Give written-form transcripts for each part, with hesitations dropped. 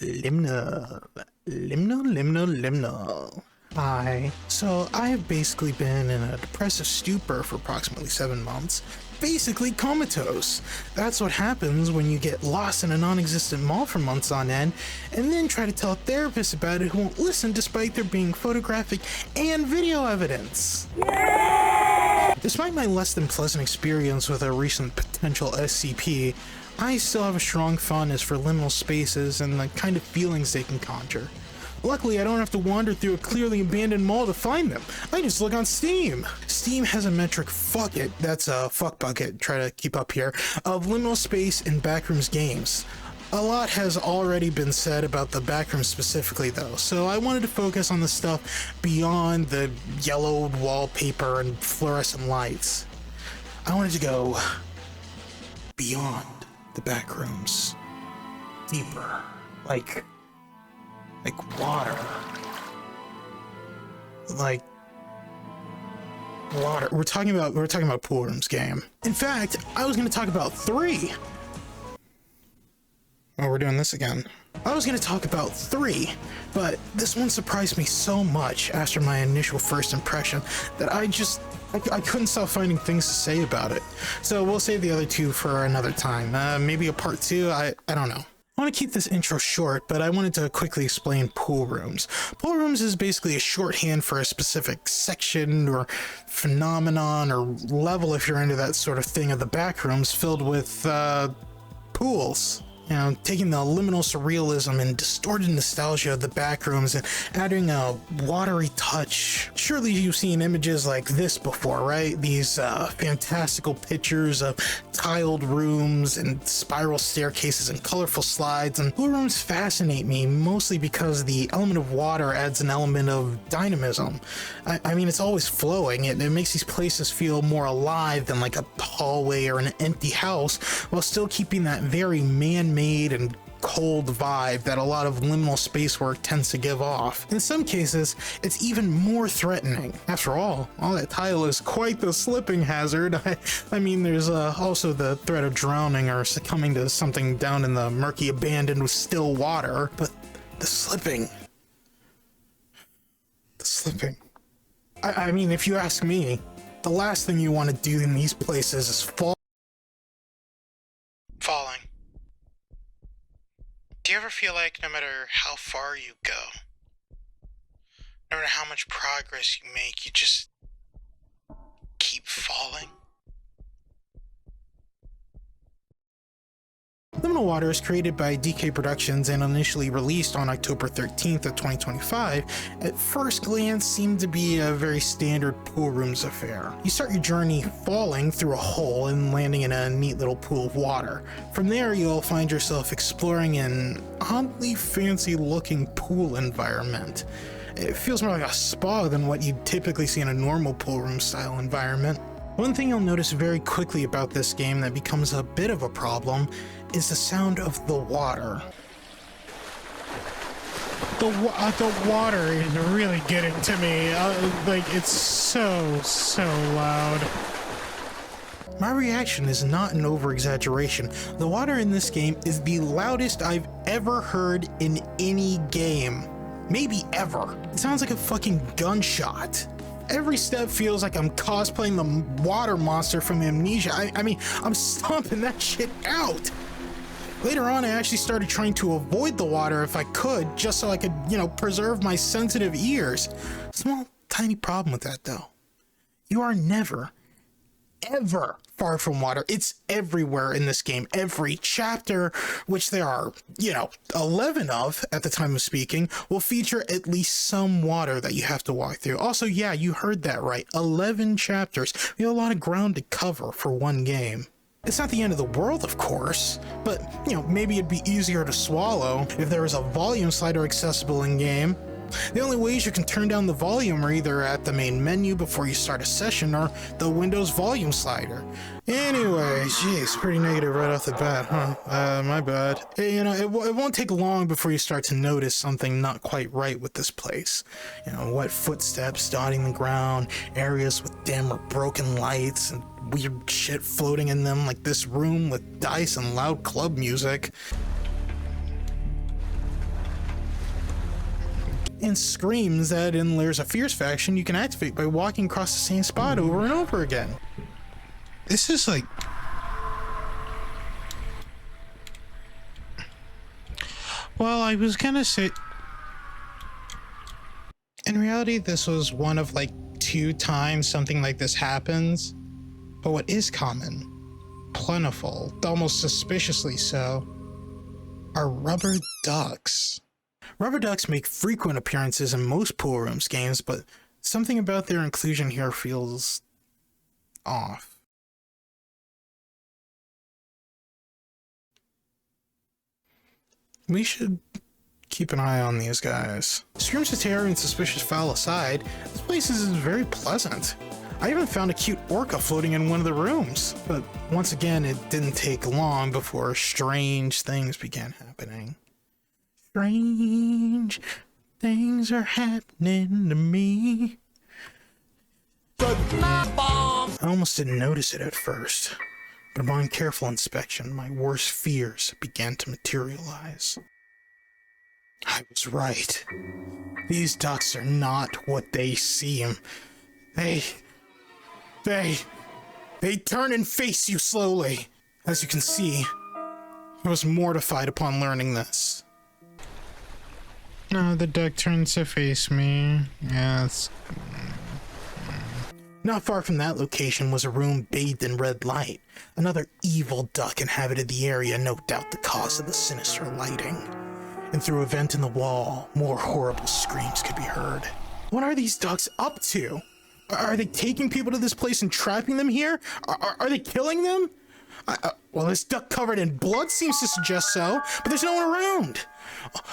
Liminal. Liminal. Hi. So I have basically been in a depressive stupor for approximately 7 months. Basically comatose. That's what happens when you get lost in a non-existent mall for months on end, and then try to tell a therapist about it who won't listen despite there being photographic and video evidence. Despite my less than pleasant experience with a recent potential SCP, I still have a strong fondness for liminal spaces and the kind of feelings they can conjure. Luckily, I don't have to wander through a clearly abandoned mall to find them. I just look on Steam. Steam has a metric fuck it, that's a fuck bucket, try to keep up here, of liminal space and backrooms games. A lot has already been said about the backrooms specifically though, so I wanted to focus on the stuff beyond the yellowed wallpaper and fluorescent lights. I wanted to go beyond the backrooms, deeper, like water, like water. We're talking about pool rooms game. In fact, I was going to talk about 3. Oh, we're doing this again. I was going to talk about 3, but this one surprised me so much after my initial first impression that I couldn't stop finding things to say about it. So we'll save the other 2 for another time. Maybe a part 2, I don't know. I want to keep this intro short, but I wanted to quickly explain pool rooms. Pool rooms is basically a shorthand for a specific section or phenomenon or level, if you're into that sort of thing, of the backrooms filled with pools. You know, taking the liminal surrealism and distorted nostalgia of the backrooms and adding a watery touch. Surely you've seen images like this before, right? These fantastical pictures of tiled rooms and spiral staircases and colorful slides. And pool rooms fascinate me mostly because the element of water adds an element of dynamism. I mean, it's always flowing. It makes these places feel more alive than like a hallway or an empty house, while still keeping that very man-made and cold vibe that a lot of liminal space work tends to give off. In some cases, it's even more threatening. After all that tile is quite the slipping hazard. I mean, there's also the threat of drowning or succumbing to something down in the murky abandoned with still water, but the slipping. I mean, if you ask me, the last thing you want to do in these places is falling. Do you ever feel like no matter how far you go, no matter how much progress you make, you just keep falling? Liminal Water is created by DK Productions and initially released on October 13th of 2025, at first glance seemed to be a very standard pool rooms affair. You start your journey falling through a hole and landing in a neat little pool of water. From there, you'll find yourself exploring an oddly fancy looking pool environment. It feels more like a spa than what you'd typically see in a normal pool room style environment. One thing you'll notice very quickly about this game that becomes a bit of a problem is the sound of the water. The water is really getting to me. Like, it's so loud. My reaction is not an over-exaggeration. The water in this game is the loudest I've ever heard in any game. Maybe ever. It sounds like a fucking gunshot. Every step feels like I'm cosplaying the water monster from Amnesia. I mean, I'm stomping that shit out. Later on, I actually started trying to avoid the water if I could, just so I could, preserve my sensitive ears. Small, tiny problem with that, though. You are never, ever far from water. It's everywhere in this game. Every chapter, which there are, 11 of at the time of speaking, will feature at least some water that you have to walk through. Also, yeah, you heard that right. 11 chapters. We have a lot of ground to cover for one game. It's not the end of the world, of course, but, maybe it'd be easier to swallow if there was a volume slider accessible in-game. The only ways you can turn down the volume are either at the main menu before you start a session or the Windows volume slider. Anyway, geez, pretty negative right off the bat, huh? My bad. Hey, it won't take long before you start to notice something not quite right with this place. Wet footsteps dotting the ground, areas with dim or broken lights, and weird shit floating in them, like this room with dice and loud club music. and screams that in Layers of Fears faction you can activate by walking across the same spot over and over again. This is like... Well, I was gonna say... In reality, this was one of like 2 times something like this happens. But what is common, plentiful, almost suspiciously so, are rubber ducks. Rubber ducks make frequent appearances in most pool rooms games, but something about their inclusion here feels off. We should keep an eye on these guys. Screams of terror and suspicious foul aside, this place is very pleasant. I even found a cute orca floating in one of the rooms, but once again, it didn't take long before strange things began happening. Strange things are happening to me. I almost didn't notice it at first, but upon careful inspection, my worst fears began to materialize. I was right. These ducks are not what they seem. They turn and face you slowly. As you can see, I was mortified upon learning this. No, the duck turns to face me. Yes. Not far from that location was a room bathed in red light. Another evil duck inhabited the area, no doubt the cause of the sinister lighting. And through a vent in the wall, more horrible screams could be heard. What are these ducks up to? Are they taking people to this place and trapping them here? Are they killing them? Well, this duck covered in blood seems to suggest so, but there's no one around.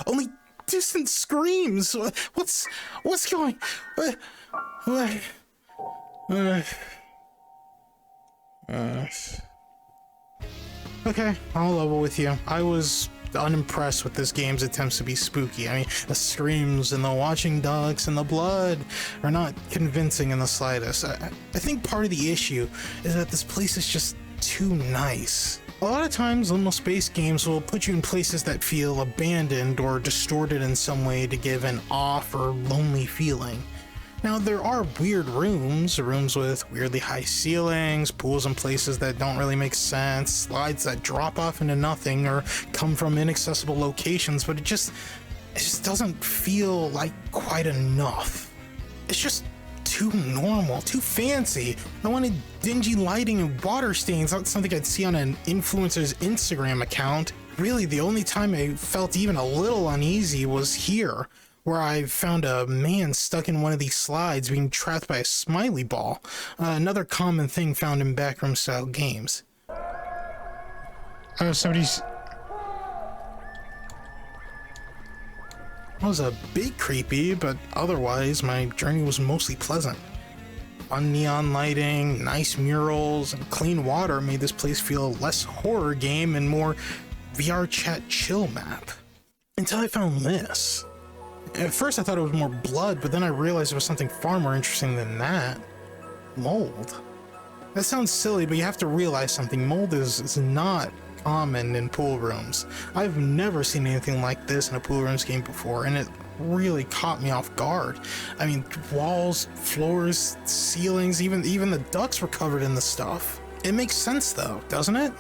Only distant screams. What's going? Okay, I'll level with you. I was unimpressed with this game's attempts to be spooky. I mean, the screams and the watching ducks and the blood are not convincing in the slightest. I think part of the issue is that this place is just too nice. A lot of times, liminal space games will put you in places that feel abandoned or distorted in some way to give an off or lonely feeling. Now, there are weird rooms with weirdly high ceilings, pools in places that don't really make sense, slides that drop off into nothing or come from inaccessible locations, but it just doesn't feel like quite enough. It's just too normal, too fancy. I wanted dingy lighting and water stains, not something I'd see on an influencer's Instagram account. Really, the only time I felt even a little uneasy was here, where I found a man stuck in one of these slides being trapped by a smiley ball, another common thing found in backroom style games. Oh, somebody's... It was a bit creepy, but otherwise my journey was mostly pleasant. Fun neon lighting, nice murals, and clean water made this place feel less horror game and more VR chat chill map. Until I found this. At first I thought it was more blood, but then I realized it was something far more interesting than that. Mold. That sounds silly, but you have to realize something. Mold is not common in pool rooms. I've never seen anything like this in a pool rooms game before, and it really caught me off guard. I mean, walls, floors, ceilings, even the ducts were covered in the stuff. It makes sense though, doesn't it?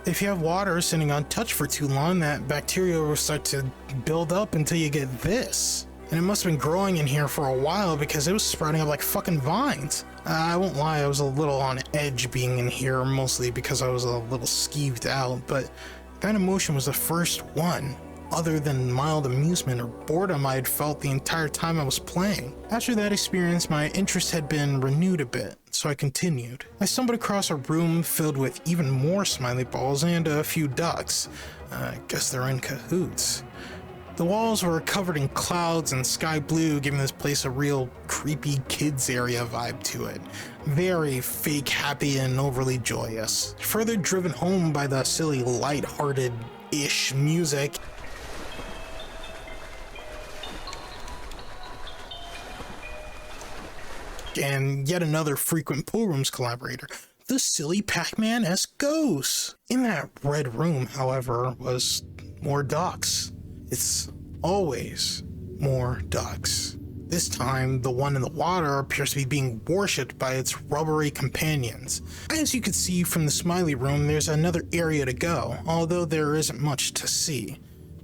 If you have water sitting untouched for too long, that bacteria will start to build up until you get this. And it must have been growing in here for a while because it was sprouting up like fucking vines. I won't lie, I was a little on edge being in here, mostly because I was a little skeeved out, but that emotion was the first one, other than mild amusement or boredom I had felt the entire time I was playing. After that experience, my interest had been renewed a bit, so I continued. I stumbled across a room filled with even more smiley balls and a few ducks. I guess they're in cahoots. The walls were covered in clouds and sky blue, giving this place a real creepy kids area vibe to it. Very fake happy and overly joyous. Further driven home by the silly light-hearted-ish music. And yet another frequent pool rooms collaborator, the silly Pac-Man-esque ghost. In that red room, however, was more ducks. It's always more ducks. This time, the one in the water appears to be being worshipped by its rubbery companions. As you can see from the smiley room, there's another area to go, although there isn't much to see.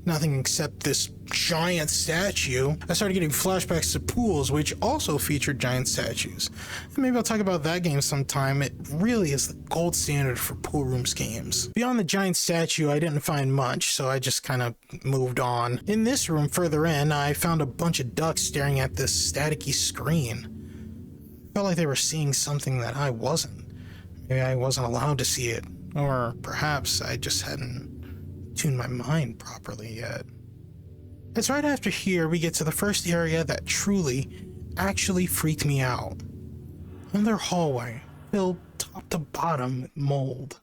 Nothing except this giant statue. I started getting flashbacks to pools, which also featured giant statues. And maybe I'll talk about that game sometime. It really is the gold standard for pool rooms games. Beyond the giant statue, I didn't find much, so I just kind of moved on. In this room further in, I found a bunch of ducks staring at this staticky screen. Felt like they were seeing something that I wasn't. Maybe I wasn't allowed to see it, or perhaps I just hadn't tuned my mind properly yet. It's right after here we get to the first area that truly, actually freaked me out. Another hallway, filled top to bottom with mold,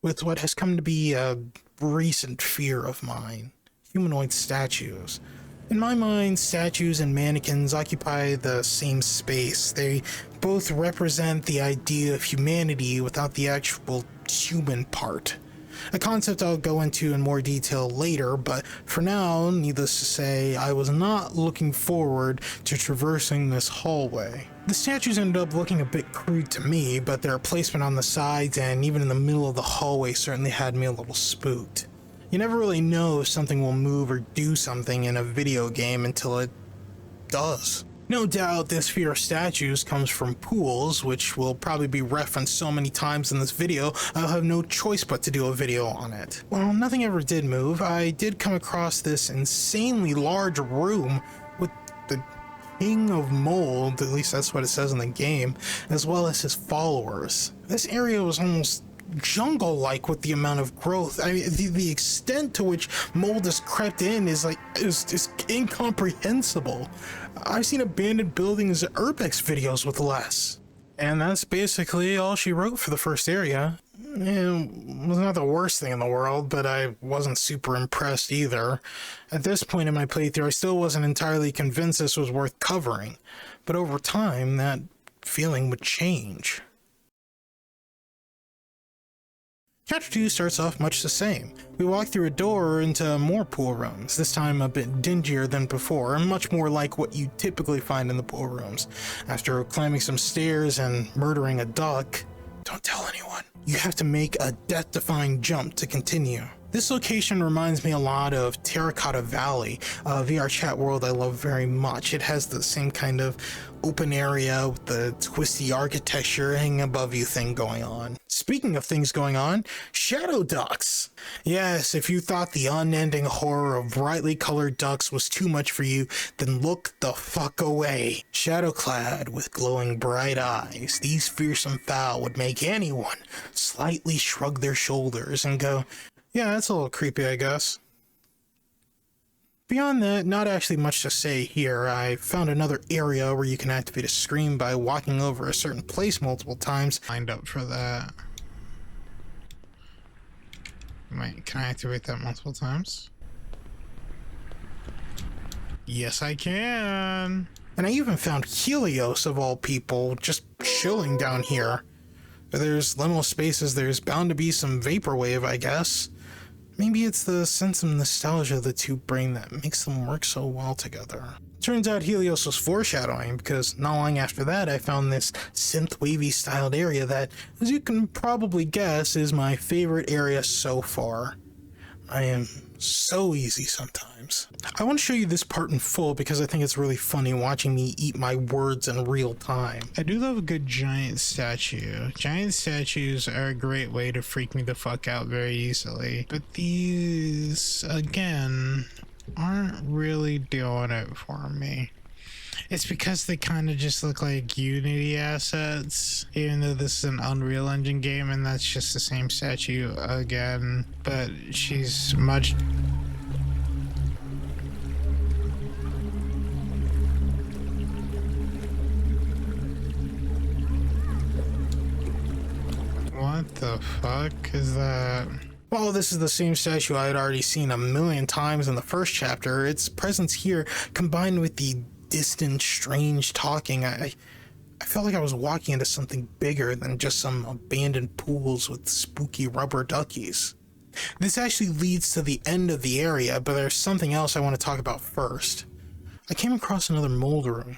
with what has come to be a recent fear of mine, humanoid statues. In my mind, statues and mannequins occupy the same space. They both represent the idea of humanity without the actual human part. A concept I'll go into in more detail later, but for now, needless to say, I was not looking forward to traversing this hallway. The statues ended up looking a bit crude to me, but their placement on the sides and even in the middle of the hallway certainly had me a little spooked. You never really know if something will move or do something in a video game until it does. No doubt this fear of statues comes from pools, which will probably be referenced so many times in this video, I'll have no choice but to do a video on it. Well, nothing ever did move. I did come across this insanely large room with the King of Mold, at least that's what it says in the game, as well as his followers. This area was almost jungle-like with the amount of growth. I mean, the extent to which mold has crept in is incomprehensible. I've seen abandoned buildings at Urbex videos with less. And that's basically all she wrote for the first area. It was not the worst thing in the world, but I wasn't super impressed either. At this point in my playthrough, I still wasn't entirely convinced this was worth covering. But over time, that feeling would change. Chapter 2 starts off much the same. We walk through a door into more pool rooms, this time a bit dingier than before, and much more like what you typically find in the pool rooms. After climbing some stairs and murdering a duck, don't tell anyone, you have to make a death-defying jump to continue. This location reminds me a lot of Terracotta Valley, a VR chat world I love very much. It has the same kind of open area with the twisty architecture hanging above you thing going on. Speaking of things going on, shadow ducks. Yes, if you thought the unending horror of brightly colored ducks was too much for you, then look the fuck away. Shadow-clad with glowing bright eyes, these fearsome fowl would make anyone slightly shrug their shoulders and go, yeah, that's a little creepy, I guess. Beyond that, not actually much to say here. I found another area where you can activate a screen by walking over a certain place multiple times. Signed up for that. Wait, can I activate that multiple times? Yes, I can. And I even found Helios, of all people, just chilling down here. There's liminal spaces, there's bound to be some vaporwave, I guess. Maybe it's the sense of nostalgia the two bring that makes them work so well together. Turns out Helios was foreshadowing, because not long after that I found this synth-wavy styled area that, as you can probably guess, is my favorite area so far. I am so easy sometimes. I want to show you this part in full because I think it's really funny watching me eat my words in real time. I do love a good giant statue. Giant statues are a great way to freak me the fuck out very easily. But these, again, aren't really doing it for me. It's because they kind of just look like Unity assets, even though this is an Unreal Engine game and that's just the same statue again, but she's much... What the fuck is that? While this is the same statue I had already seen a million times in the first chapter, its presence here, combined with the distant, strange talking, I felt like I was walking into something bigger than just some abandoned pools with spooky rubber duckies. This actually leads to the end of the area, but there's something else I want to talk about first. I came across another mold room,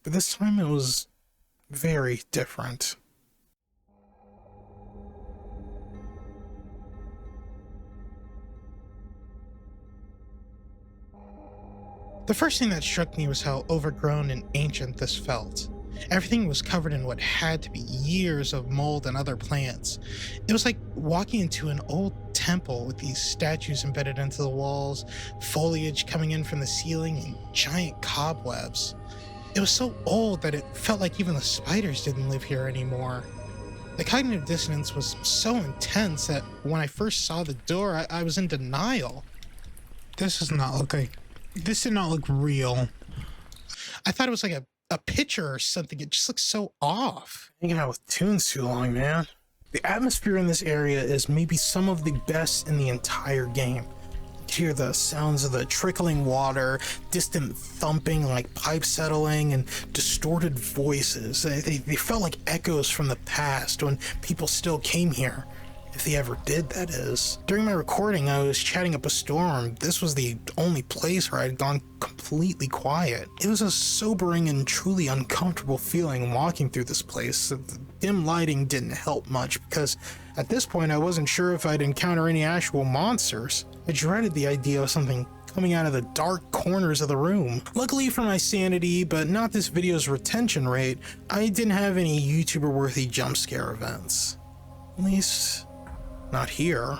but this time it was very different. The first thing that struck me was how overgrown and ancient this felt. Everything was covered in what had to be years of mold and other plants. It was like walking into an old temple with these statues embedded into the walls, foliage coming in from the ceiling, and giant cobwebs. It was so old that it felt like even the spiders didn't live here anymore. The cognitive dissonance was so intense that when I first saw the door, I was in denial. This did not look real. I thought it was like a picture or something. It just looks so off. Hanging out with tunes too long, man. The atmosphere in this area is maybe some of the best in the entire game. You can hear the sounds of the trickling water, distant thumping like pipe settling, and distorted voices. They felt like echoes from the past when people still came here. If they ever did, that is. During my recording, I was chatting up a storm. This was the only place where I'd gone completely quiet. It was a sobering and truly uncomfortable feeling walking through this place. The dim lighting didn't help much because at this point I wasn't sure if I'd encounter any actual monsters. I dreaded the idea of something coming out of the dark corners of the room. Luckily for my sanity, but not this video's retention rate, I didn't have any YouTuber-worthy jump scare events. At least, not here.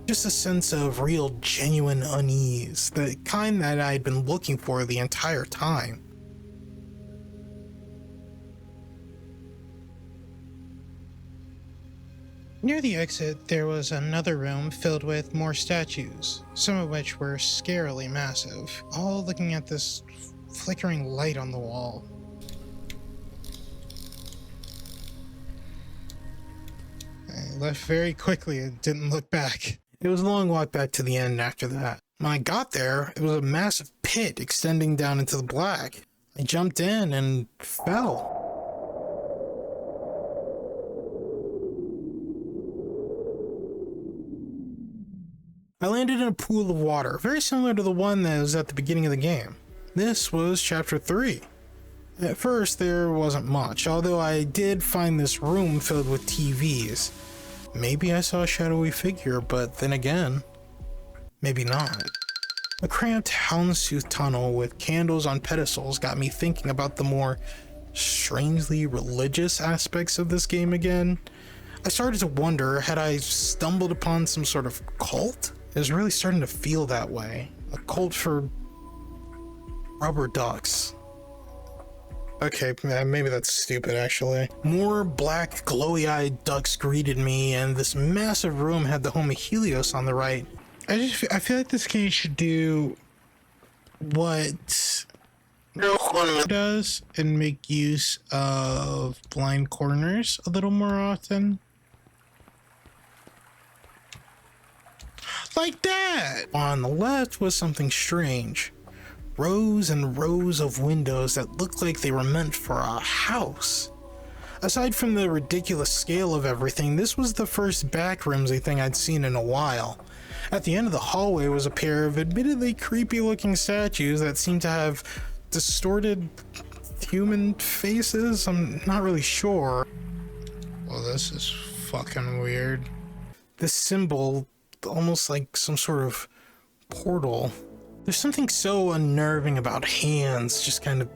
Just a sense of real, genuine unease, the kind that I'd been looking for the entire time. Near the exit, there was another room filled with more statues, some of which were scarily massive, all looking at this flickering light on the wall. I left very quickly and didn't look back. It was a long walk back to the end after that. When I got there, it was a massive pit extending down into the black. I jumped in and fell. I landed in a pool of water, very similar to the one that was at the beginning of the game. This was Chapter 3. At first, there wasn't much, although I did find this room filled with TVs. Maybe I saw a shadowy figure, but then again, maybe not. A cramped houndstooth tunnel with candles on pedestals got me thinking about the more strangely religious aspects of this game again. I started to wonder, had I stumbled upon some sort of cult? It was really starting to feel that way. A cult for rubber ducks. Okay, maybe that's stupid actually. More black, glowy-eyed ducks greeted me, and this massive room had the home of Helios on the right. I feel like this game should do what does and make use of blind corners a little more often. Like that! On the left was something strange. Rows and rows of windows that looked like they were meant for a house. Aside from the ridiculous scale of everything, this was the first backroomsy thing I'd seen in a while. At the end of the hallway was a pair of admittedly creepy looking statues that seemed to have distorted human faces. I'm not really sure. Well, this is fucking weird. This symbol, almost like some sort of portal. There's something so unnerving about hands just kind of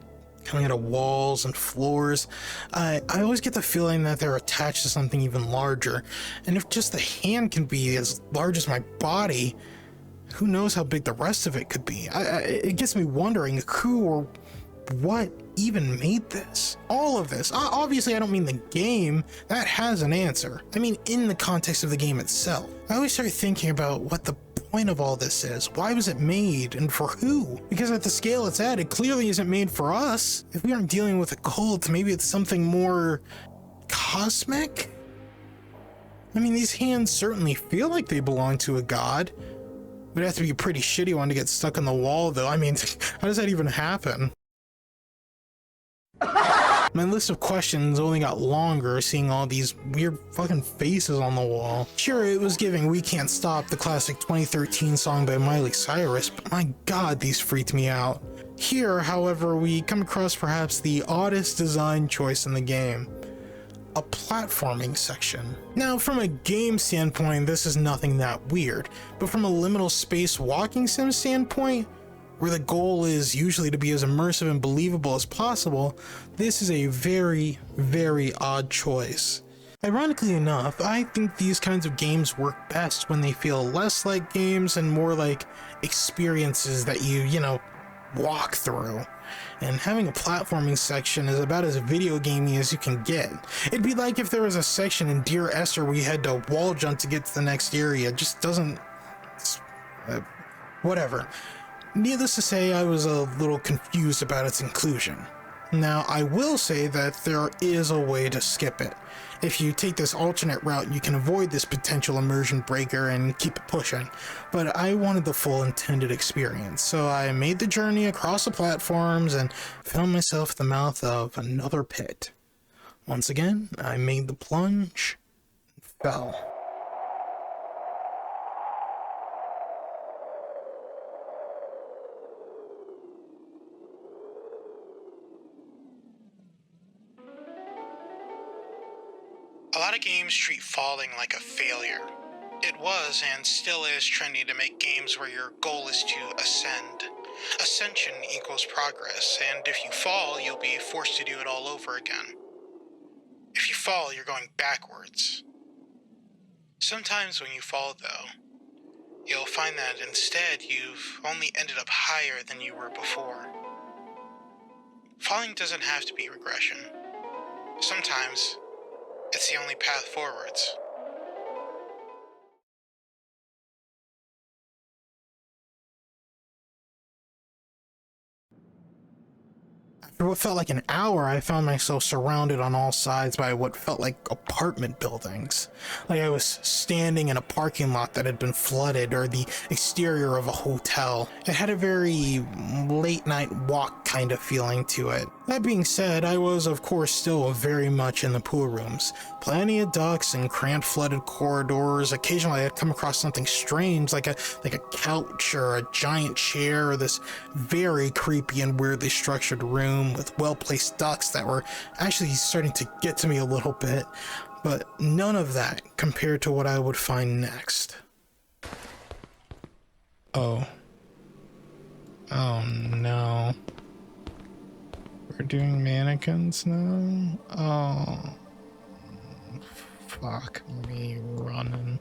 coming out of walls and floors. I always get the feeling that they're attached to something even larger. And if just the hand can be as large as my body, who knows how big the rest of it could be? It gets me wondering who or what even made this. All of this. Obviously, I don't mean the game. That has an answer. I mean in the context of the game itself. I always start thinking about what the point of all this is. Why was it made and for who? Because at the scale it's at, it clearly isn't made for us. If we aren't dealing with a cult, maybe it's something more cosmic? I mean, these hands certainly feel like they belong to a god. It would have to be a pretty shitty one to get stuck on the wall though. I mean, how does that even happen? My list of questions only got longer seeing all these weird fucking faces on the wall. Sure, it was giving We Can't Stop, the classic 2013 song by Miley Cyrus, but my god, these freaked me out. Here, however, we come across perhaps the oddest design choice in the game. A platforming section. Now, from a game standpoint, this is nothing that weird, but from a liminal space walking sim standpoint, where the goal is usually to be as immersive and believable as possible, this is a very, very odd choice. Ironically enough, I think these kinds of games work best when they feel less like games and more like experiences that you know, walk through. And having a platforming section is about as video gamey as you can get. It'd be like if there was a section in Dear Esther where you had to wall jump to get to the next area. It just doesn't... whatever. Needless to say, I was a little confused about its inclusion. Now, I will say that there is a way to skip it. If you take this alternate route, you can avoid this potential immersion breaker and keep it pushing. But I wanted the full intended experience, so I made the journey across the platforms and found myself at the mouth of another pit. Once again, I made the plunge and fell. A lot of games treat falling like a failure. It was and still is trendy to make games where your goal is to ascend. Ascension equals progress, and if you fall, you'll be forced to do it all over again. If you fall, you're going backwards. Sometimes when you fall, though, you'll find that instead you've only ended up higher than you were before. Falling doesn't have to be regression. Sometimes, it's the only path forwards. After what felt like an hour, I found myself surrounded on all sides by what felt like apartment buildings. Like I was standing in a parking lot that had been flooded, or the exterior of a hotel. It had a very late night walk kind of feeling to it. That being said, I was of course still very much in the pool rooms. Plenty of ducks and cramped flooded corridors. Occasionally I'd come across something strange like a couch or a giant chair, or this very creepy and weirdly structured room with well-placed ducks that were actually starting to get to me a little bit, but none of that compared to what I would find next. Oh no. We're doing mannequins now? Oh. Fuck me running.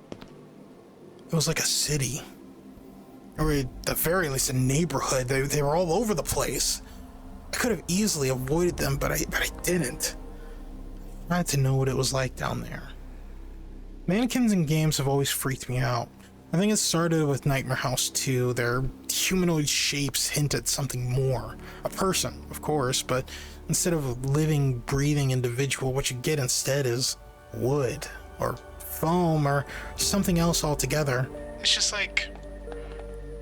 It was like a city. Or at the very least a neighborhood. They were all over the place. I could have easily avoided them, but I didn't. I had to know what it was like down there. Mannequins in games have always freaked me out. I think it started with Nightmare House 2. Their humanoid shapes hint at something more. A person, of course, but instead of a living, breathing individual, what you get instead is wood, or foam, or something else altogether. It's just like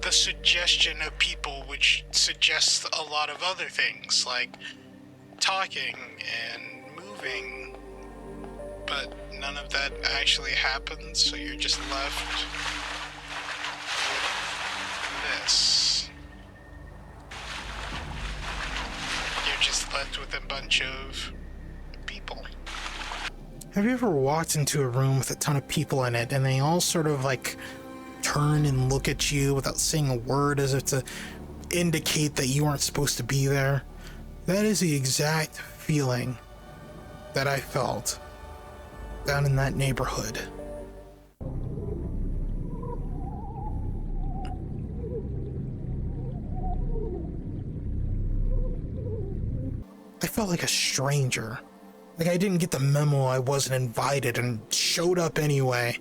the suggestion of people, which suggests a lot of other things, like talking and moving, but none of that actually happens, so you're just left with this. You're just left with a bunch of people. Have you ever walked into a room with a ton of people in it, and they all sort of like turn and look at you without saying a word, as if to indicate that you aren't supposed to be there? That is the exact feeling that I felt down in that neighborhood. I felt like a stranger. Like I didn't get the memo I wasn't invited and showed up anyway.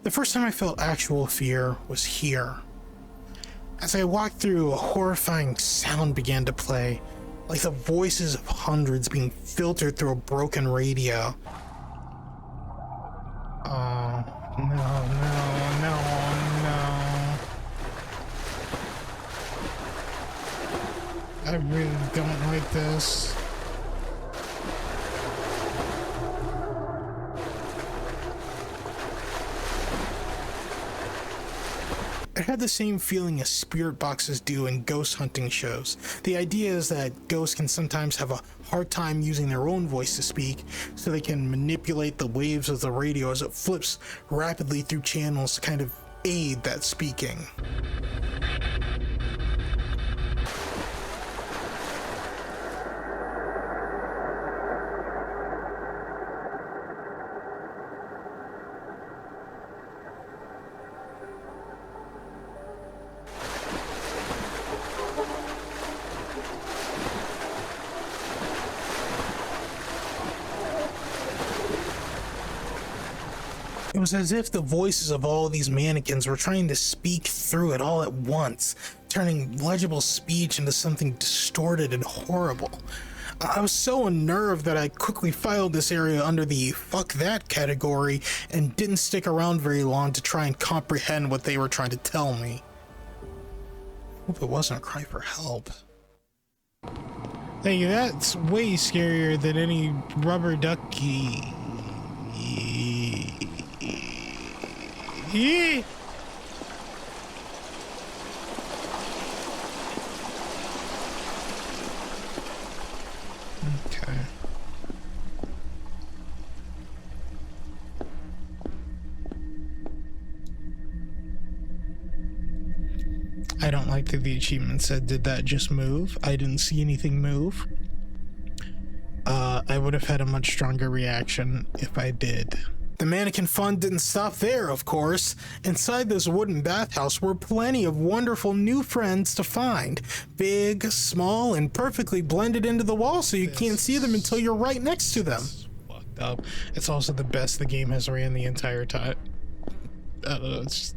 The first time I felt actual fear was here. As I walked through, a horrifying sound began to play, like the voices of hundreds being filtered through a broken radio. Oh, no. I really don't like this. It had the same feeling as spirit boxes do in ghost hunting shows. The idea is that ghosts can sometimes have a hard time using their own voice to speak, so they can manipulate the waves of the radio as it flips rapidly through channels to kind of aid that speaking. It was as if the voices of all these mannequins were trying to speak through it all at once, turning legible speech into something distorted and horrible. I was so unnerved that I quickly filed this area under the fuck that category and didn't stick around very long to try and comprehend what they were trying to tell me. Hope it wasn't a cry for help. Hey, that's way scarier than any rubber ducky. Yeah. Okay. I don't like that the achievement said, did that just move? I didn't see anything move. I would have had a much stronger reaction if I did. The mannequin fun didn't stop there, of course. Inside this wooden bathhouse were plenty of wonderful new friends to find. Big, small, and perfectly blended into the wall so you can't see them until you're right next to them. Fucked up. It's also the best the game has ran the entire time. It's just...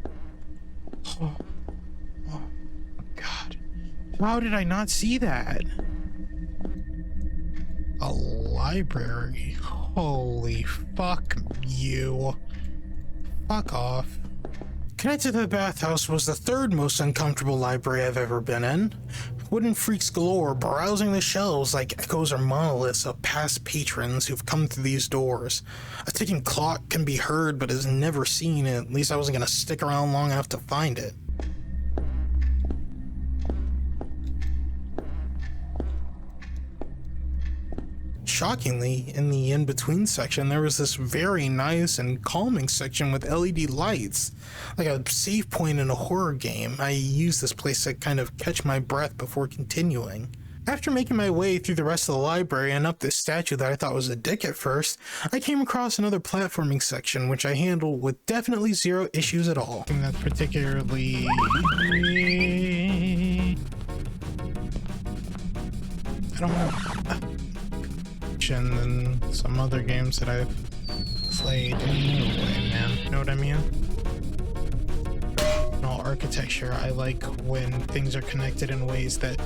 Oh God. How did I not see that? A library. Holy fuck you. Fuck off. Connected to the bathhouse was the third most uncomfortable library I've ever been in. Wooden freaks galore browsing the shelves like echoes or monoliths of past patrons who've come through these doors. A ticking clock can be heard but is never seen, at least I wasn't gonna stick around long enough to find it. Shockingly, in the in-between section, there was this very nice and calming section with LED lights, like a save point in a horror game. I used this place to kind of catch my breath before continuing. After making my way through the rest of the library and up this statue that I thought was a dick at first, I came across another platforming section, which I handled with definitely zero issues at all. And that's particularly... I don't know. Than some other games that I've played. No way, man. You know what I mean? In all architecture, I like when things are connected in ways that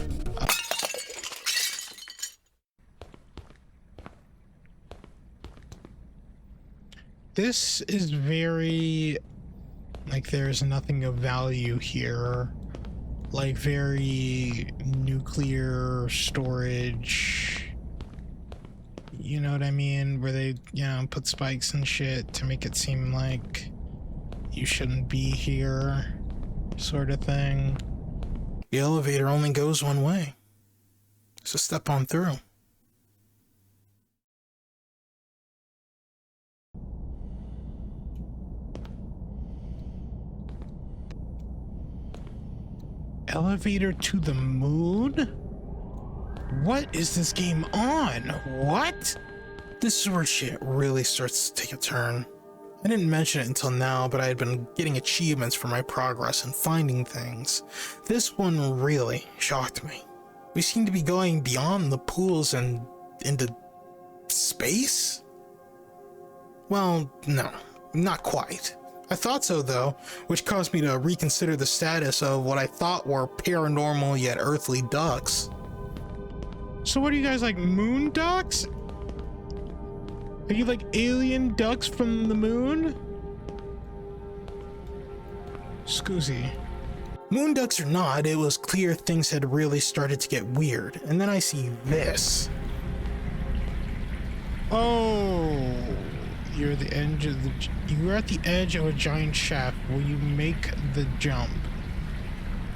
this is very like there's nothing of value here, like very nuclear storage. You know what I mean? Where they, you know, put spikes and shit to make it seem like you shouldn't be here, sort of thing. The elevator only goes one way, so step on through. Elevator to the moon? What is this game on? What? This is where shit really starts to take a turn. I didn't mention it until now, but I had been getting achievements for my progress and finding things. This one really shocked me. We seem to be going beyond the pools and into space? Well, no, not quite. I thought so though, which caused me to reconsider the status of what I thought were paranormal yet earthly ducks. So what are you guys, like moon ducks? Are you like alien ducks from the moon? Scoozy. Moon ducks or not, it was clear things had really started to get weird. And then I see this. Oh, you're at the edge of a giant shaft. Will you make the jump?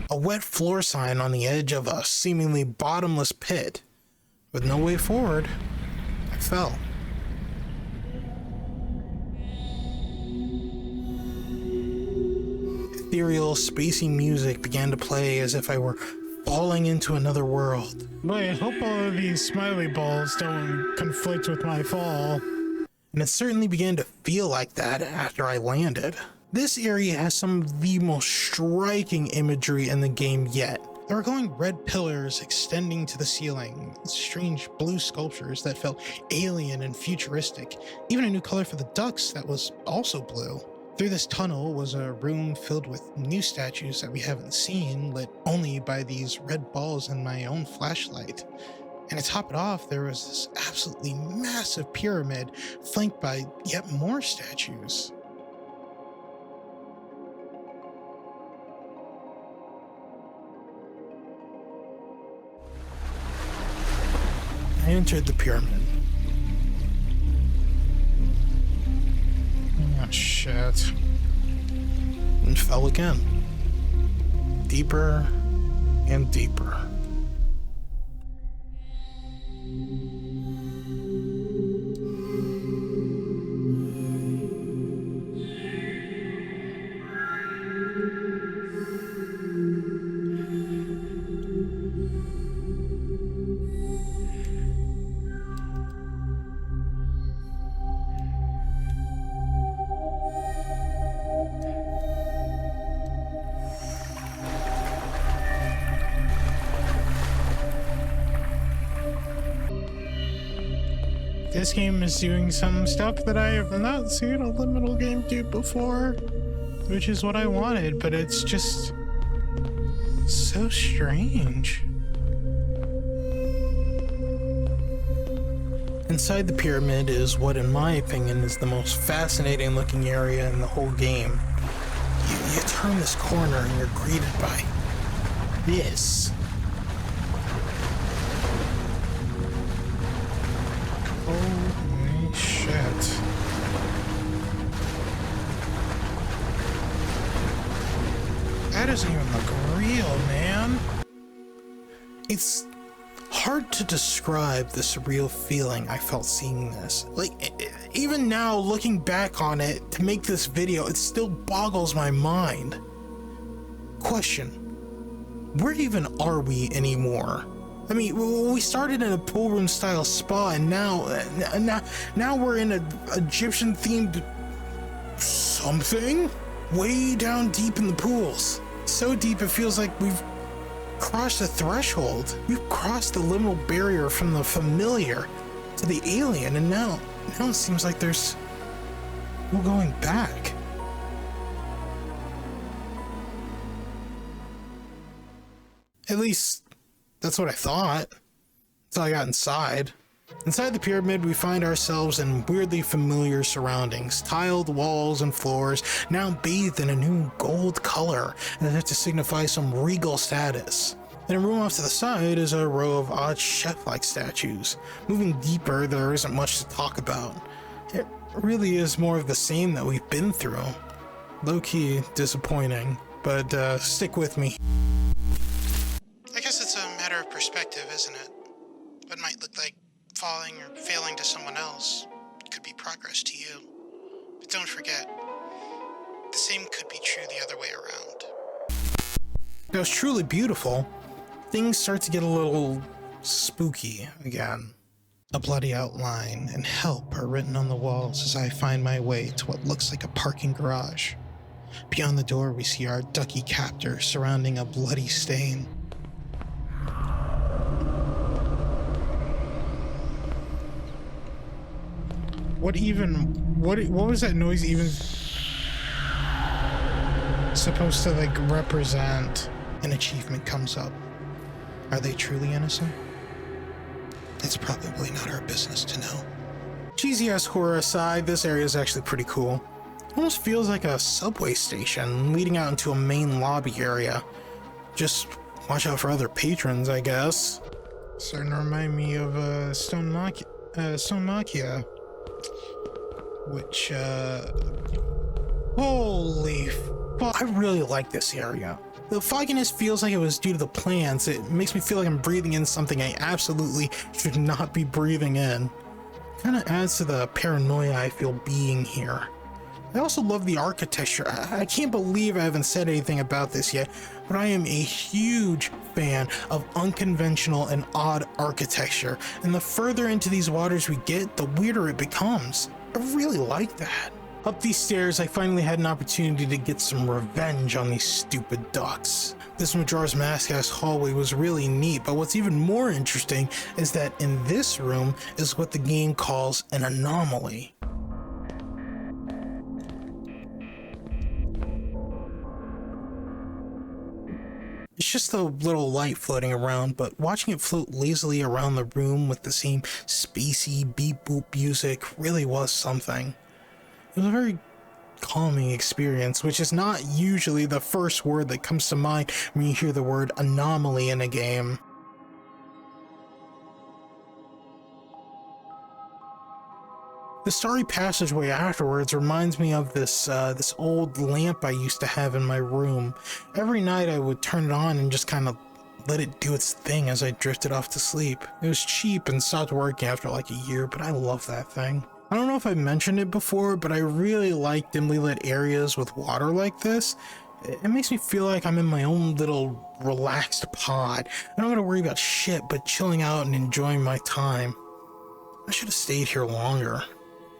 A wet floor sign on the edge of a seemingly bottomless pit. With no way forward, I fell. Ethereal, spacey music began to play as if I were falling into another world. Boy, I hope all of these smiley balls don't conflict with my fall. And it certainly began to feel like that after I landed. This area has some of the most striking imagery in the game yet. There were glowing red pillars extending to the ceiling, strange blue sculptures that felt alien and futuristic, even a new color for the ducks that was also blue. Through this tunnel was a room filled with new statues that we haven't seen, lit only by these red balls and my own flashlight. And to top it off, there was this absolutely massive pyramid flanked by yet more statues. I entered the pyramid. Oh shit. And fell again. Deeper and deeper. This game is doing some stuff that I have not seen a Liminal game do before, which is what I wanted, but it's just so strange. Inside the pyramid is what, in my opinion, is the most fascinating looking area in the whole game. You turn this corner and you're greeted by this. Holy shit. That doesn't even look real, man. It's hard to describe the surreal feeling I felt seeing this. Like, even now, looking back on it to make this video, it still boggles my mind. Question: where even are we anymore? I mean, we started in a pool room style spa, and now we're in an Egyptian themed something way down deep in the pools. So deep it feels like we've crossed a threshold. We've crossed the liminal barrier from the familiar to the alien, and now it seems like there's no going back. At least that's what I thought, until I got inside. Inside the pyramid, we find ourselves in weirdly familiar surroundings. Tiled walls and floors, now bathed in a new gold color, as if to signify some regal status. In a room off to the side is a row of odd chef-like statues. Moving deeper, there isn't much to talk about. It really is more of the same that we've been through. Low-key disappointing, but stick with me. I guess it's a matter of perspective, isn't it? What might look like falling or failing to someone else could be progress to you. But don't forget, the same could be true the other way around. It was truly beautiful. Things start to get a little spooky again. A bloody outline and help are written on the walls as I find my way to what looks like a parking garage. Beyond the door, we see our ducky captor surrounding a bloody stain. What was that noise even supposed to, like, represent? An achievement comes up. Are they truly innocent? It's probably not our business to know. Cheesy ass horror aside, this area is actually pretty cool. It almost feels like a subway station leading out into a main lobby area. Just watch out for other patrons, I guess. Starting to remind me of Stone Machia. Which, holy fuck. I really like this area. The fogginess feels like it was due to the plants. It makes me feel like I'm breathing in something I absolutely should not be breathing in. Kind of adds to the paranoia I feel being here. I also love the architecture. I can't believe I haven't said anything about this yet, but I am a huge fan of unconventional and odd architecture, and the further into these waters we get, the weirder it becomes. I really like that. Up these stairs, I finally had an opportunity to get some revenge on these stupid ducks. This Majora's Mask-ass hallway was really neat, but what's even more interesting is that in this room is what the game calls an anomaly. It's just a little light floating around, but watching it float lazily around the room with the same spacey beep-boop music really was something. It was a very calming experience, which is not usually the first word that comes to mind when you hear the word anomaly in a game. The starry passageway afterwards reminds me of this old lamp I used to have in my room. Every night I would turn it on and just kind of let it do its thing as I drifted off to sleep. It was cheap and stopped working after like a year, but I love that thing. I don't know if I mentioned it before, but I really like dimly lit areas with water like this. It makes me feel like I'm in my own little relaxed pod. I don't gotta worry about shit but chilling out and enjoying my time. I should have stayed here longer.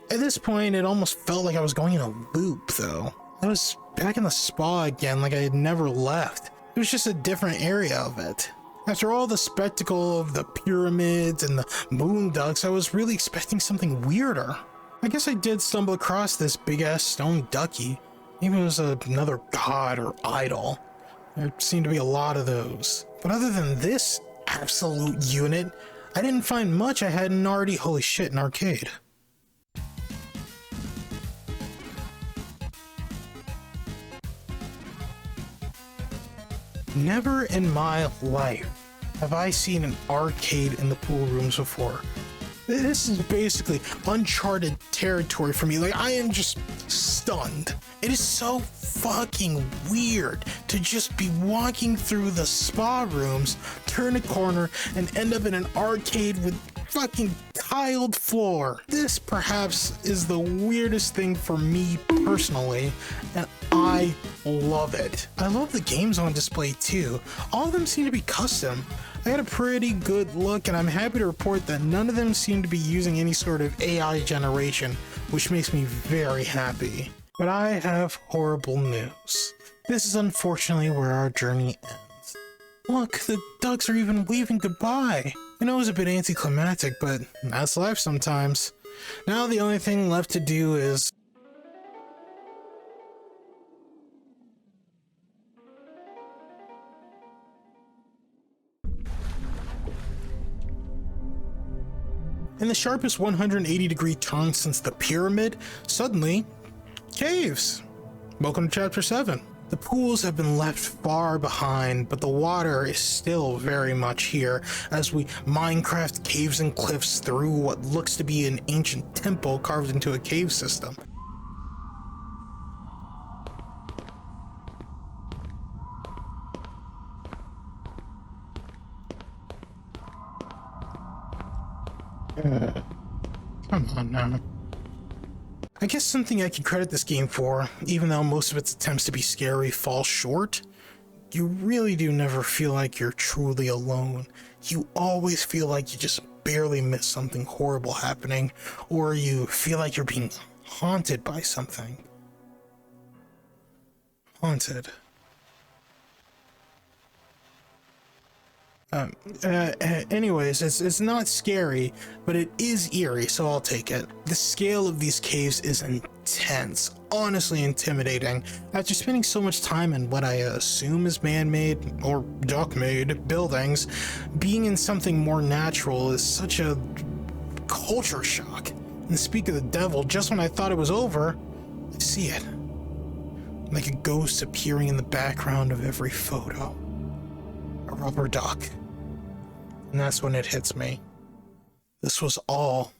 At this point, it almost felt like I was going in a loop, though. I was back in the spa again like I had never left. It was just a different area of it. After all the spectacle of the pyramids and the moon ducks, I was really expecting something weirder. I guess I did stumble across this big-ass stone ducky. Maybe it was another god or idol. There seemed to be a lot of those. But other than this absolute unit, I didn't find much I hadn't already. Holy shit, an arcade. Never in my life have I seen an arcade in the pool rooms before. This is basically uncharted territory for me. Like, I am just stunned. It is so fucking weird to just be walking through the spa rooms, turn a corner, and end up in an arcade with fucking tiled floor. This perhaps is the weirdest thing for me personally, and I love it. I love the games on display too. All of them seem to be custom. I had a pretty good look, and I'm happy to report that none of them seem to be using any sort of AI generation, which makes me very happy. But I have horrible news. This is unfortunately where our journey ends. Look, the ducks are even waving goodbye. I know it was a bit anticlimactic, but that's life sometimes. Now the only thing left to do is... in the sharpest 180-degree turn since the pyramid, suddenly, caves. Welcome to Chapter 7. The pools have been left far behind, but the water is still very much here as we Minecraft caves and cliffs through what looks to be an ancient temple carved into a cave system. Come on now. I guess something I can credit this game for, even though most of its attempts to be scary fall short, you really do never feel like you're truly alone. You always feel like you just barely missed something horrible happening, or you feel like you're being haunted by something. Haunted. Anyways, it's not scary, but it is eerie, so I'll take it. The scale of these caves is intense, honestly intimidating. After spending so much time in what I assume is man-made or duck-made buildings, being in something more natural is such a culture shock. And speak of the devil, just when I thought it was over, I see it. Like a ghost appearing in the background of every photo. A rubber duck. And that's when it hits me. This was all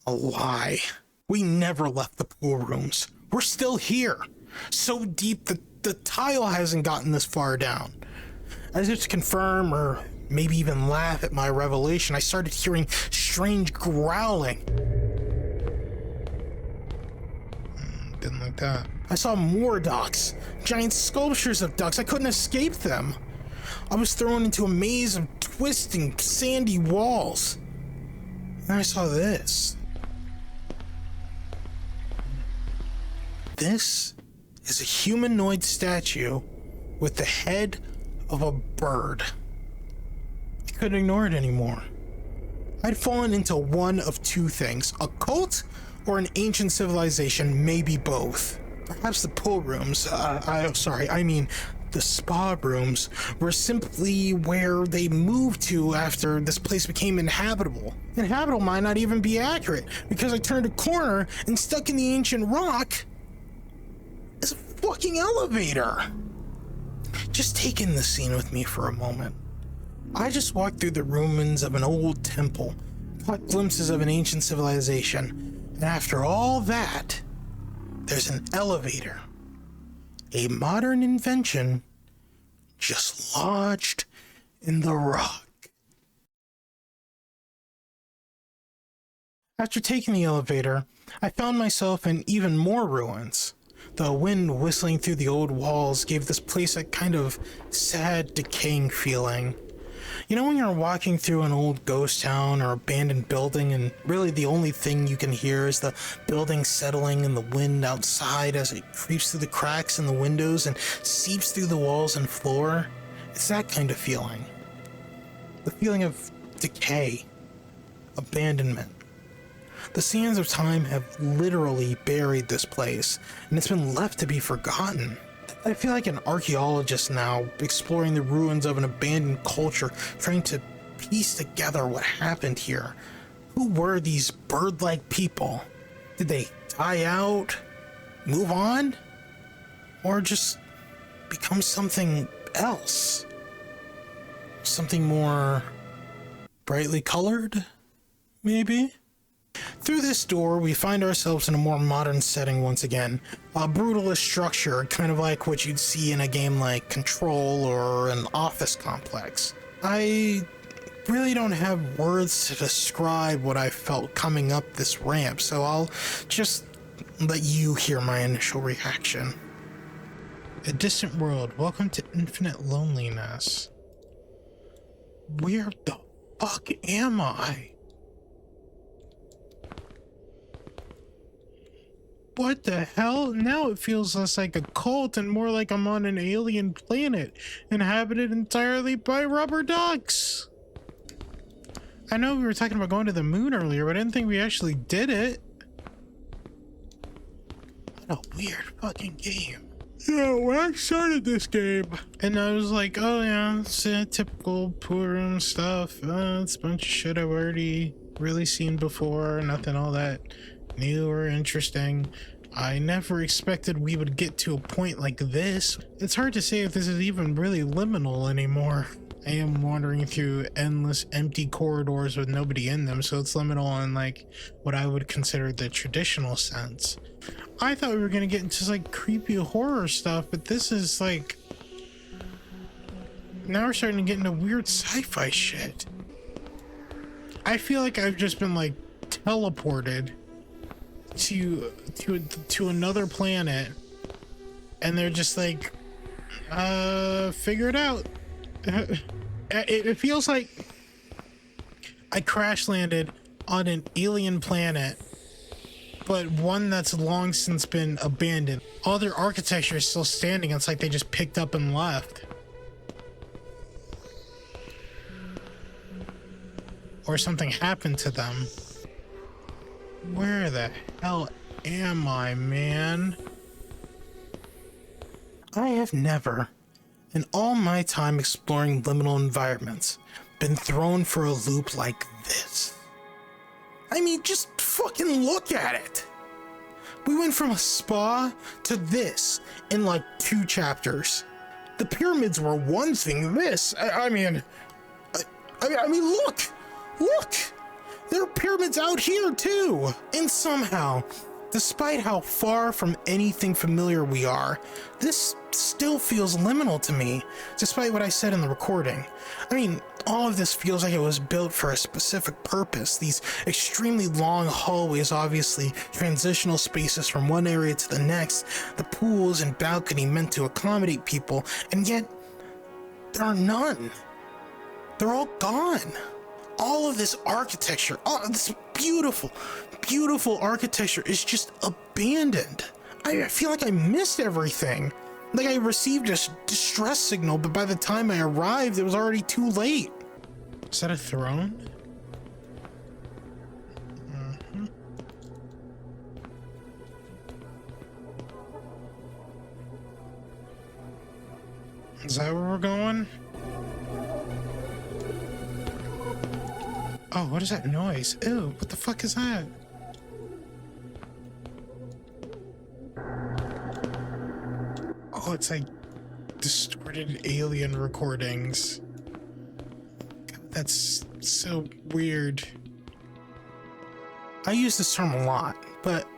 a lie. We never left the pool rooms. We're still here. So deep that the tile hasn't gotten this far down. As if to confirm or maybe even laugh at my revelation, I started hearing strange growling. Didn't like that. I saw more ducks, giant sculptures of ducks. I couldn't escape them. I was thrown into a maze of twisting, sandy walls. And I saw this. This is a humanoid statue with the head of a bird. I couldn't ignore it anymore. I'd fallen into one of two things: a cult or an ancient civilization, maybe both. Perhaps the pool rooms, the spa rooms, were simply where they moved to after this place became inhabitable. Inhabitable might not even be accurate, because I turned a corner and stuck in the ancient rock is a fucking elevator. Just take in the scene with me for a moment. I just walked through the ruins of an old temple, caught glimpses of an ancient civilization, and after all that, there's an elevator. A modern invention just lodged in the rock. After taking the elevator, I found myself in even more ruins. The wind whistling through the old walls gave this place a kind of sad, decaying feeling. You know when you're walking through an old ghost town or abandoned building and really the only thing you can hear is the building settling and the wind outside as it creeps through the cracks in the windows and seeps through the walls and floor? It's that kind of feeling. The feeling of decay, abandonment. The sands of time have literally buried this place, and it's been left to be forgotten. I feel like an archaeologist now, exploring the ruins of an abandoned culture, trying to piece together what happened here. Who were these bird-like people? Did they die out, move on, or just become something else? Something more brightly colored, maybe? Through this door, we find ourselves in a more modern setting once again. A brutalist structure, kind of like what you'd see in a game like Control or an office complex. I really don't have words to describe what I felt coming up this ramp, so I'll just let you hear my initial reaction. A distant world, welcome to infinite loneliness. Where the fuck am I? What the hell? Now it feels less like a cult and more like I'm on an alien planet, inhabited entirely by rubber ducks. I know we were talking about going to the moon earlier, but I didn't think we actually did it. What a weird fucking game. Yeah, when I started this game, and I was like, oh yeah, it's typical pool room stuff. It's a bunch of shit I've already really seen before, nothing all that new or interesting. I never expected we would get to a point like this. It's hard to say if this is even really liminal anymore. I am wandering through endless empty corridors with nobody in them, so it's liminal in like what I would consider the traditional sense. I thought we were gonna get into like creepy horror stuff, but this is like, now we're starting to get into weird sci-fi shit. I feel like I've just been like teleported to another planet, and they're just like, figure it out. It feels like I crash landed on an alien planet, but one that's long since been abandoned. All their architecture is still standing. It's like they just picked up and left. Or something happened to them. Where the hell am I, man? I have never, in all my time exploring liminal environments, been thrown for a loop like this. I mean, just fucking look at it. We went from a spa to this in like 2 chapters. The pyramids were one thing. This, I mean, look. There are pyramids out here too. And somehow, Despite how far from anything familiar we are, this still feels liminal to me, despite what I said in the recording. I mean, all of this feels like it was built for a specific purpose. These extremely long hallways, obviously transitional spaces from one area to the next, the pools and balcony meant to accommodate people, and yet there are none. They're all gone. All of this architecture, all of this beautiful, beautiful architecture is just abandoned. I feel like I missed everything. Like I received a distress signal, but by the time I arrived, it was already too late. Is that a throne? Is that where we're going? Oh, what is that noise? Ew, what the fuck is that? Oh, it's like distorted alien recordings. God, that's so weird. I use this term a lot, but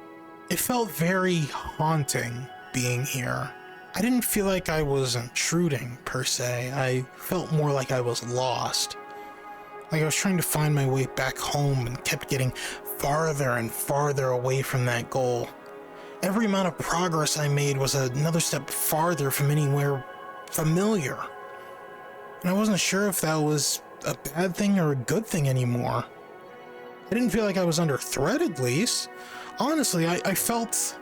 it felt very haunting being here. I didn't feel like I was intruding, per se. I felt more like I was lost. Like I was trying to find my way back home and kept getting farther and farther away from that goal. Every amount of progress I made was another step farther from anywhere familiar. And I wasn't sure if that was a bad thing or a good thing anymore. I didn't feel like I was under threat, at least. Honestly, I felt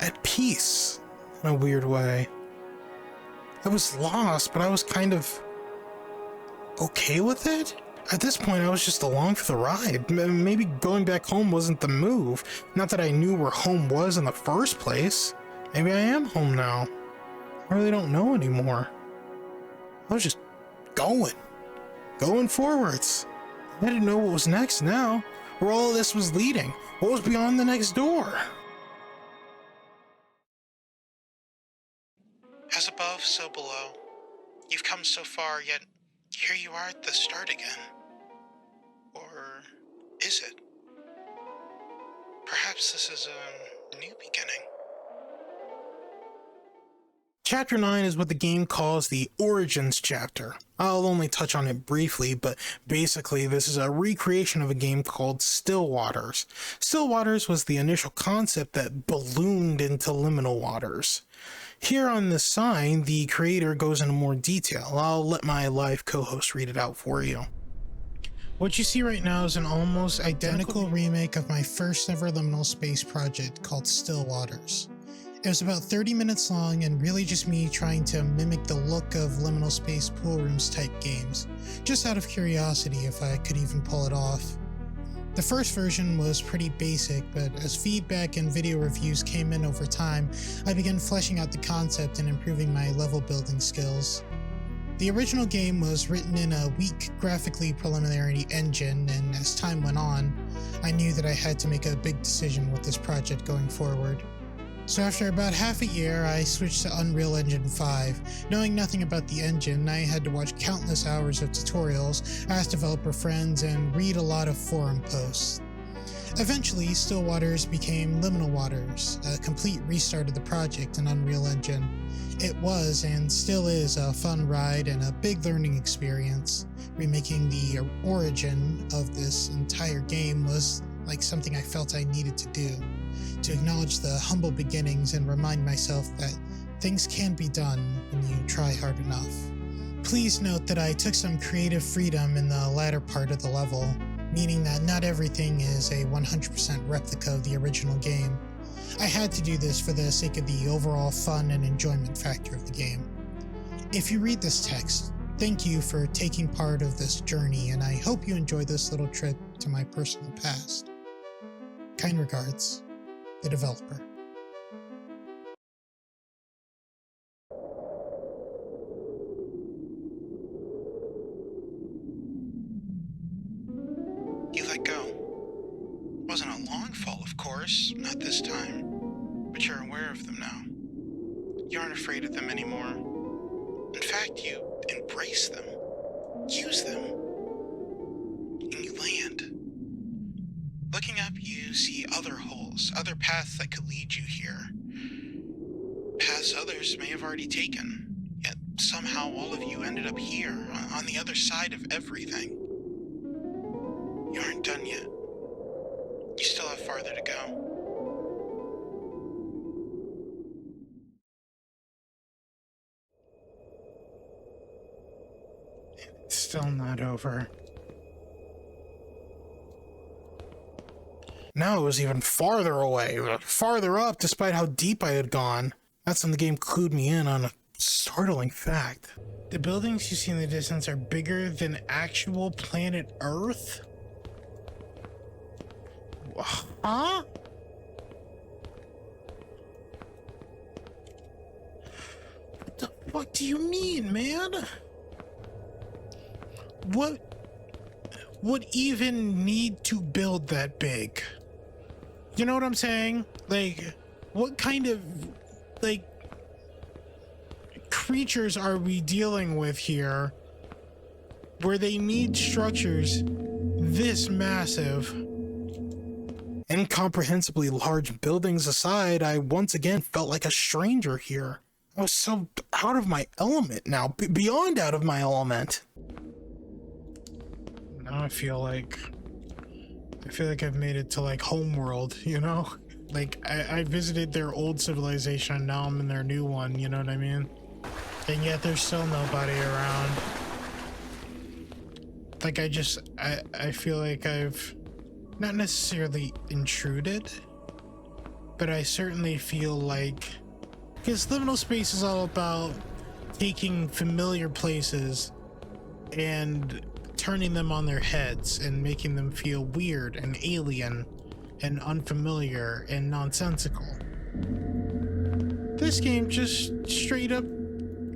at peace in a weird way. I was lost, but I was kind of okay with it? At this point, I was just along for the ride. Maybe going back home wasn't the move. Not that I knew where home was in the first place. Maybe I am home now. I really don't know anymore. I was just going forwards. I didn't know what was next now, where all of this was leading. What was beyond the next door? As above, so below. You've come so far, yet here you are at the start again. Or is it? Perhaps this is a new beginning. Chapter 9 is what the game calls the Origins chapter. I'll only touch on it briefly, but basically this is a recreation of a game called Still Waters. Still Waters was the initial concept that ballooned into Liminal Waters. Here on this sign, the creator goes into more detail. I'll let my live co-host read it out for you. What you see right now is an almost identical remake of my first ever liminal space project called Still Waters. It was about 30 minutes long and really just me trying to mimic the look of liminal space pool rooms type games, just out of curiosity if I could even pull it off. The first version was pretty basic, but as feedback and video reviews came in over time, I began fleshing out the concept and improving my level building skills. The original game was written in a weak, graphically preliminary engine, and as time went on, I knew that I had to make a big decision with this project going forward. So after about half a year, I switched to Unreal Engine 5. Knowing nothing about the engine, I had to watch countless hours of tutorials, ask developer friends, and read a lot of forum posts. Eventually, Still Waters became Liminal Waters, a complete restart of the project in Unreal Engine. It was, and still is, a fun ride and a big learning experience. Remaking the origin of this entire game was like something I felt I needed to do, to acknowledge the humble beginnings and remind myself that things can be done when you try hard enough. Please note that I took some creative freedom in the latter part of the level, meaning that not everything is a 100% replica of the original game. I had to do this for the sake of the overall fun and enjoyment factor of the game. If you read this text, thank you for taking part of this journey, and I hope you enjoy this little trip to my personal past. Kind regards, the developer. You let go. Wasn't a long fall, of course, not this time, but you're aware of them now. You aren't afraid of them anymore. In fact, you embrace them, use them, and you land. Looking up, you see other holes, paths that could lead you here. Paths others may have already taken. Yet somehow all of you ended up here, on the other side of everything. You aren't done yet. You still have farther to go. It's still not over. Now it was even farther away, farther up, despite how deep I had gone. That's when the game clued me in on a startling fact. The buildings you see in the distance are bigger than actual planet Earth? Huh? What the fuck do you mean, man? What even need to build that big? You know what I'm saying? Like, what kind of, like, creatures are we dealing with here where they need structures this massive? Incomprehensibly large buildings aside, I once again felt like a stranger here. I was so out of my element now, beyond out of my element. Now I feel like I've made it to like homeworld, you know? Like I visited their old civilization, now I'm in their new one, you know what I mean? And yet there's still nobody around. Like I feel like I've not necessarily intruded, but I certainly feel like, because liminal space is all about taking familiar places and turning them on their heads and making them feel weird and alien and unfamiliar and nonsensical. This game just straight up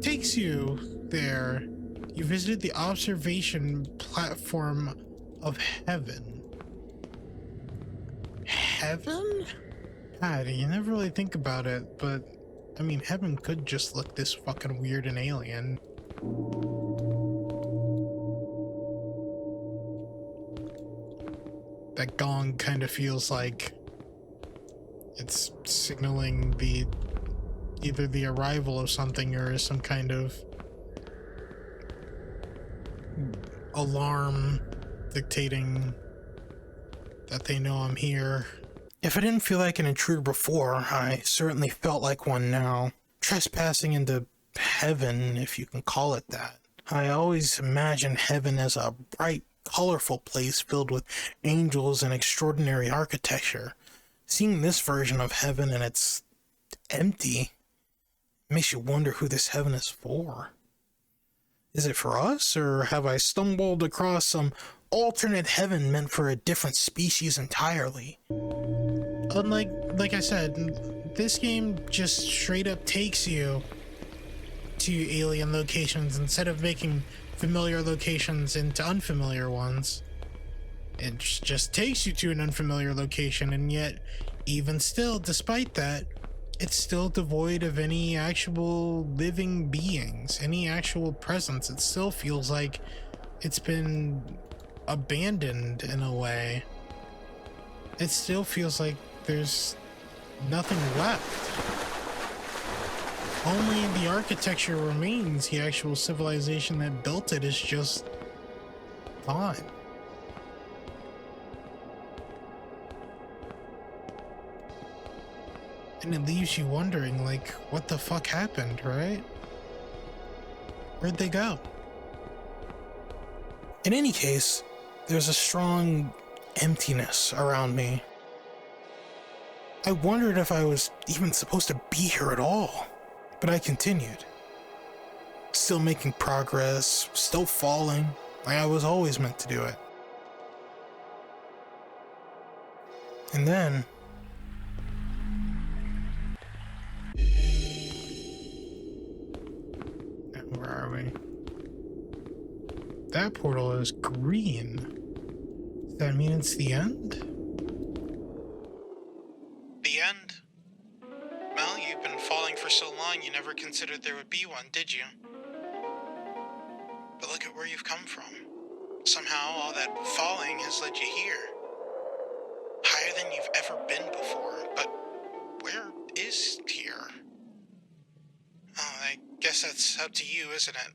takes you there. You visited the observation platform of heaven. Heaven? God, you never really think about it, but I mean, heaven could just look this fucking weird and alien. That gong kind of feels like it's signaling either the arrival of something or some kind of alarm dictating that they know I'm here. If I didn't feel like an intruder before, I certainly felt like one now. Trespassing into heaven, if you can call it that. I always imagine heaven as a bright, colorful place filled with angels and extraordinary architecture. Seeing this version of heaven and it's empty makes you wonder who this heaven is for. Is it for us, or have I stumbled across some alternate heaven meant for a different species entirely? Like I said, this game just straight up takes you to alien locations instead of making familiar locations into unfamiliar ones. It just takes you to an unfamiliar location, and yet, even still, despite that, it's still devoid of any actual living beings, any actual presence. It still feels like it's been abandoned in a way. It still feels like there's nothing left. Only the architecture remains. The actual civilization that built it is just gone. And it leaves you wondering, like, what the fuck happened, right? Where'd they go? In any case, there's a strong emptiness around me. I wondered if I was even supposed to be here at all, but I continued. Still making progress, still falling, like I was always meant to do it. And then where are we? That portal is green. Does that mean it's the end? The end? Well, you've been falling for so long you never considered there would be one, did you? But look at where you've come from. Somehow all that falling has led you here. Higher than you've ever been before, but is here? Oh, I guess that's up to you, isn't it?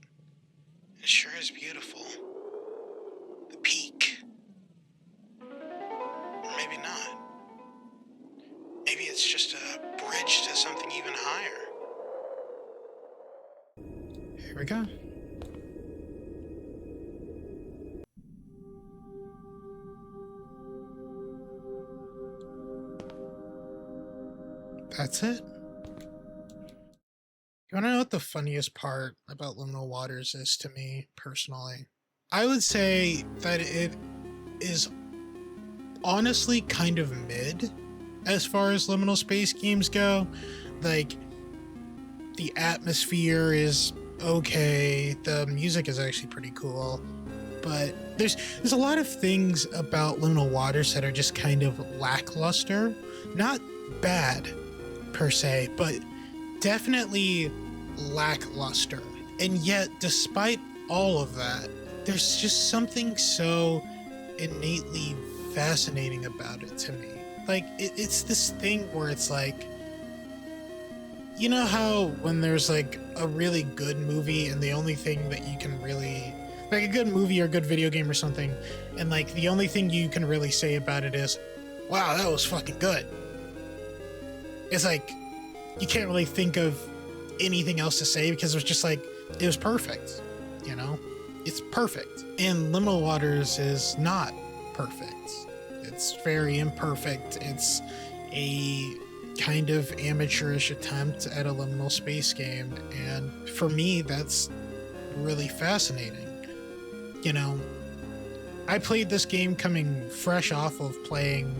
It sure is beautiful. The peak. Or maybe not. Maybe it's just a bridge to something even higher. Here we go. That's it. You wanna know what the funniest part about Liminal Waters is to me, personally? I would say that it is honestly kind of mid as far as liminal space games go. Like, the atmosphere is okay, the music is actually pretty cool, but there's a lot of things about Liminal Waters that are just kind of lackluster. Not bad per se, but definitely lackluster. And yet, despite all of that, there's just something so innately fascinating about it to me. Like, it's this thing where it's like, you know how when there's like a really good movie and the only thing that you can really, like a good movie or a good video game or something, and like the only thing you can really say about it is, wow, that was fucking good. It's like, you can't really think of anything else to say because it was just like, it was perfect, you know? It's perfect. And Liminal Waters is not perfect. It's very imperfect. It's a kind of amateurish attempt at a liminal space game, and for me, that's really fascinating. You know, I played this game coming fresh off of playing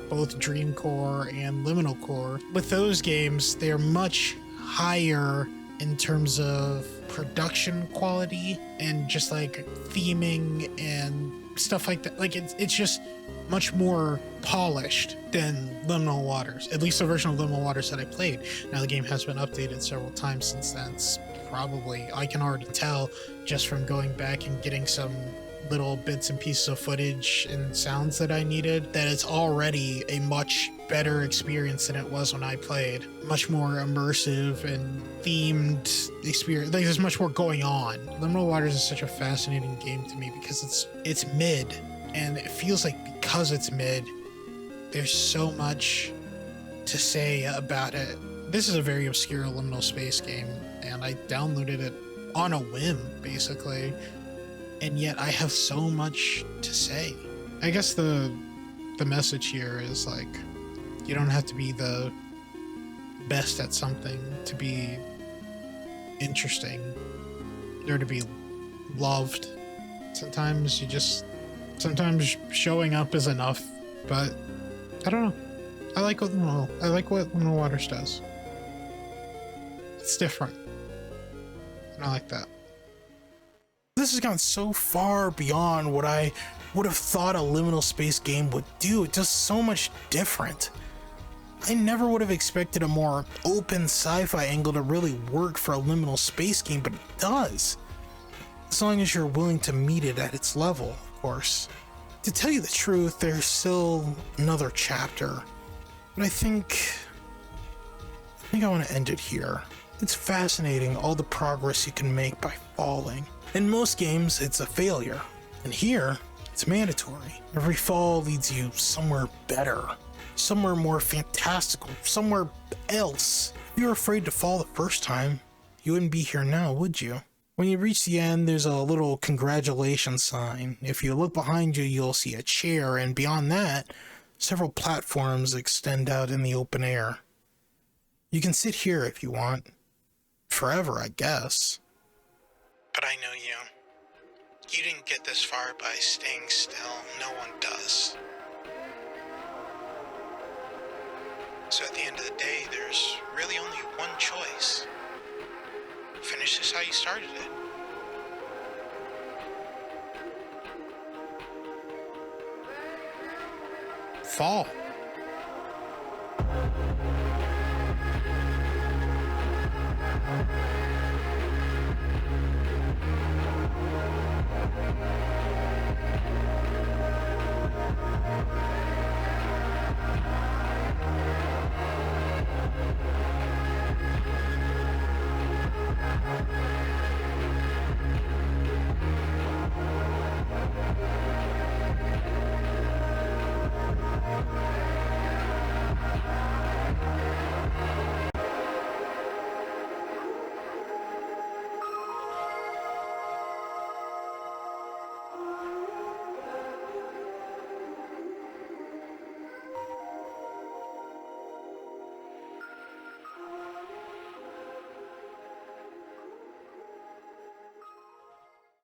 both Dream Core and Liminal Core. With those games, they're much higher in terms of production quality and just like theming and stuff like that. Like, it's just much more polished than Liminal Waters, at least the version of Liminal Waters that I played. Now the game has been updated several times since then. It's probably, I can already tell just from going back and getting some little bits and pieces of footage and sounds that I needed, that it's already a much better experience than it was when I played. Much more immersive and themed experience. Like, there's much more going on. Liminal Waters is such a fascinating game to me because it's mid, and it feels like because it's mid, there's so much to say about it. This is a very obscure liminal space game, and I downloaded it on a whim, basically. And yet I have so much to say. I guess the message here is like, you don't have to be the best at something to be interesting or to be loved. Sometimes showing up is enough, but I don't know. I like what Liminal Waters does. It's different, and I like that. This has gone so far beyond what I would have thought a liminal space game would do. It does so much different. I never would have expected a more open sci-fi angle to really work for a liminal space game, but it does. As long as you're willing to meet it at its level, of course. To tell you the truth, there's still another chapter, but I think I want to end it here. It's fascinating all the progress you can make by falling. In most games, it's a failure, and here, it's mandatory. Every fall leads you somewhere better, somewhere more fantastical, somewhere else. If you were afraid to fall the first time, you wouldn't be here now, would you? When you reach the end, there's a little congratulations sign. If you look behind you, you'll see a chair, and beyond that, several platforms extend out in the open air. You can sit here if you want. Forever, I guess. But I know you. You didn't get this far by staying still. No one does. So at the end of the day, there's really only one choice. Finish this how you started it. Fall.